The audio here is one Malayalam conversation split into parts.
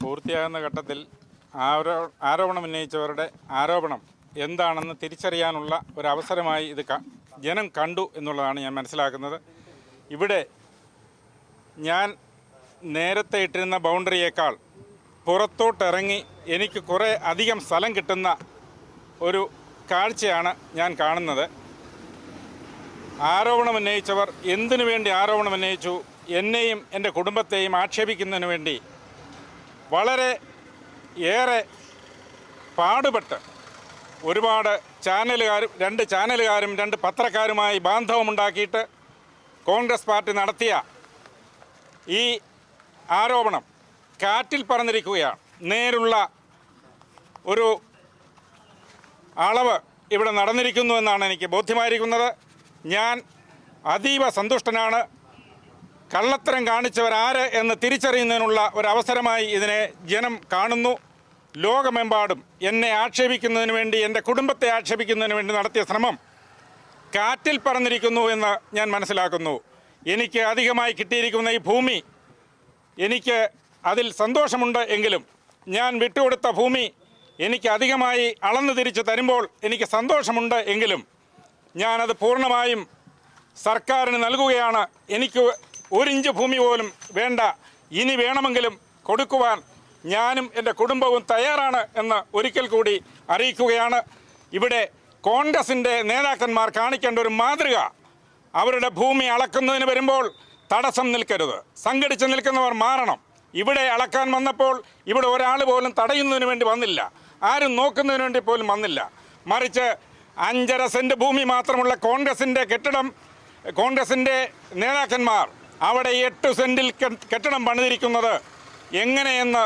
പൂർത്തിയാകുന്ന ഘട്ടത്തിൽ ആരോപണം ഉന്നയിച്ചവരുടെ ആരോപണം എന്താണെന്ന് തിരിച്ചറിയാനുള്ള ഒരു അവസരമായി ഇത് ജനം കണ്ടു എന്നുള്ളതാണ് ഞാൻ മനസ്സിലാക്കുന്നത്. ഇവിടെ ഞാൻ നേരത്തെ ഇട്ടിരുന്ന ബൗണ്ടറിയേക്കാൾ പുറത്തോട്ടിറങ്ങി എനിക്ക് കുറേ അധികം സ്ഥലം കിട്ടുന്ന ഒരു കാഴ്ചയാണ് ഞാൻ കാണുന്നത്. ആരോപണം ഉന്നയിച്ചവർ എന്തിനു വേണ്ടി ആരോപണം ഉന്നയിച്ചു, എന്നെയും എൻ്റെ കുടുംബത്തെയും ആക്ഷേപിക്കുന്നതിന് വേണ്ടി വളരെ ഏറെ പാടുപെട്ട് ഒരുപാട് രണ്ട് ചാനലുകാരും 2 പത്രക്കാരുമായി ബാന്ധവമുണ്ടാക്കിയിട്ട് കോൺഗ്രസ് പാർട്ടി നടത്തിയ ഈ ആരോപണം കാറ്റിൽ പറന്നിരിക്കുകയാണ്. നേരുള്ള ഒരു അളവ് ഇവിടെ നടന്നിരിക്കുന്നു എന്നാണ് എനിക്ക് ബോധ്യമായിരിക്കുന്നത്. ഞാൻ അതീവ സന്തുഷ്ടനാണ്. കള്ളത്തരം കാണിച്ചവരാര് എന്ന് തിരിച്ചറിയുന്നതിനുള്ള ഒരവസരമായി ഇതിനെ ജനം കാണുന്നു. ലോകമെമ്പാടും എന്നെ ആക്ഷേപിക്കുന്നതിന് വേണ്ടി, എൻ്റെ കുടുംബത്തെ ആക്ഷേപിക്കുന്നതിന് വേണ്ടി നടത്തിയ ശ്രമം കാറ്റിൽ പറന്നിരിക്കുന്നു എന്ന് ഞാൻ മനസ്സിലാക്കുന്നു. എനിക്ക് അധികമായി കിട്ടിയിരിക്കുന്ന ഈ ഭൂമി, എനിക്ക് അതിൽ സന്തോഷമുണ്ട് എങ്കിലും ഞാൻ വിട്ടുകൊടുത്ത ഭൂമി എനിക്ക് അധികമായി അളന്നു തിരിച്ചു തരുമ്പോൾ എനിക്ക് സന്തോഷമുണ്ട് എങ്കിലും ഞാനത് പൂർണ്ണമായും സർക്കാരിന് നൽകുകയാണ്. എനിക്ക് 1 ഇഞ്ച് ഭൂമി പോലും വേണ്ട, ഇനി വേണമെങ്കിലും കൊടുക്കുവാൻ ഞാനും എൻ്റെ കുടുംബവും തയ്യാറാണ് എന്ന് ഒരിക്കൽ കൂടി അറിയിക്കുകയാണ്. ഇവിടെ കോൺഗ്രസിൻ്റെ നേതാക്കന്മാർ കാണിക്കേണ്ട ഒരു മാതൃക, അവരുടെ ഭൂമി അളക്കുന്നതിന് വരുമ്പോൾ തടസ്സം നിൽക്കരുത്, സംഘടിച്ച് നിൽക്കുന്നവർ മാറണം. ഇവിടെ അളക്കാൻ വന്നപ്പോൾ ഇവിടെ ഒരാൾ പോലും തടയുന്നതിന് വേണ്ടി വന്നില്ല, ആരും നോക്കുന്നതിന് വേണ്ടി പോലും വന്നില്ല. മറിച്ച് 5.5 സെൻറ്റ് ഭൂമി മാത്രമുള്ള കോൺഗ്രസിൻ്റെ കെട്ടിടം, കോൺഗ്രസിൻ്റെ നേതാക്കന്മാർ അവിടെ 8 സെൻറ്റിൽ കെട്ടിടം പണിതിരിക്കുന്നത് എങ്ങനെയെന്ന്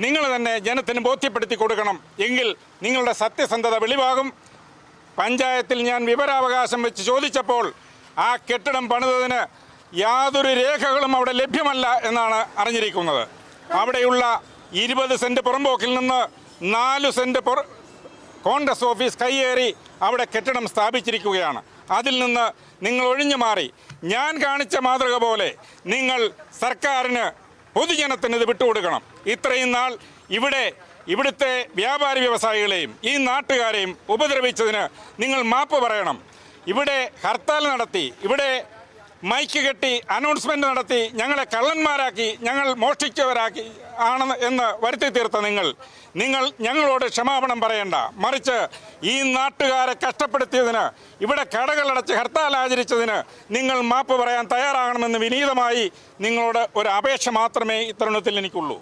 നിങ്ങൾ തന്നെ ജനത്തിന് ബോധ്യപ്പെടുത്തി കൊടുക്കണം. എങ്കിൽ നിങ്ങളുടെ സത്യസന്ധത വെളിവാകും. പഞ്ചായത്തിൽ ഞാൻ വിവരാവകാശം വെച്ച് ചോദിച്ചപ്പോൾ ആ കെട്ടിടം പണിതതിന് യാതൊരു രേഖകളും അവിടെ ലഭ്യമല്ല എന്നാണ് അറിഞ്ഞിരിക്കുന്നത്. അവിടെയുള്ള 20 സെൻറ്റ് പുറമ്പോക്കിൽ നിന്ന് 4 സെൻറ്റ് കോൺഗ്രസ് ഓഫീസ് കയ്യേറി അവിടെ കെട്ടിടം സ്ഥാപിച്ചിരിക്കുകയാണ്. അതിൽ നിന്ന് നിങ്ങൾ ഒഴിഞ്ഞു മാറി ഞാൻ കാണിച്ച മാതൃക പോലെ നിങ്ങൾ സർക്കാരിന്, പൊതുജനത്തിന് ഇത് വിട്ടുകൊടുക്കണം. ഇത്രയും നാൾ ഇവിടുത്തെ വ്യാപാരി വ്യവസായികളെയും ഈ നാട്ടുകാരെയും ഉപദ്രവിച്ചതിന് നിങ്ങൾ മാപ്പ് പറയണം. ഇവിടെ ഹർത്താൽ നടത്തി, ഇവിടെ മൈക്ക് കെട്ടി അനൗൺസ്മെൻറ്റ് നടത്തി ഞങ്ങളെ കള്ളന്മാരാക്കി, ഞങ്ങൾ മോഷ്ടിച്ചവരാക്കി എന്ന് വരുത്തി തീർത്ത നിങ്ങൾ ഞങ്ങളോട് ക്ഷമാപണം പറയേണ്ട. മറിച്ച് ഈ നാട്ടുകാരെ കഷ്ടപ്പെടുത്തിയതിന്, ഇവിടെ കടകളടച്ച് ഹർത്താൽ ആചരിച്ചതിന് നിങ്ങൾ മാപ്പ് പറയാൻ തയ്യാറാകണമെന്ന് വിനീതമായി നിങ്ങളോട് ഒരു അപേക്ഷ മാത്രമേ ഇത്തരുണത്തിൽ എനിക്കുള്ളൂ.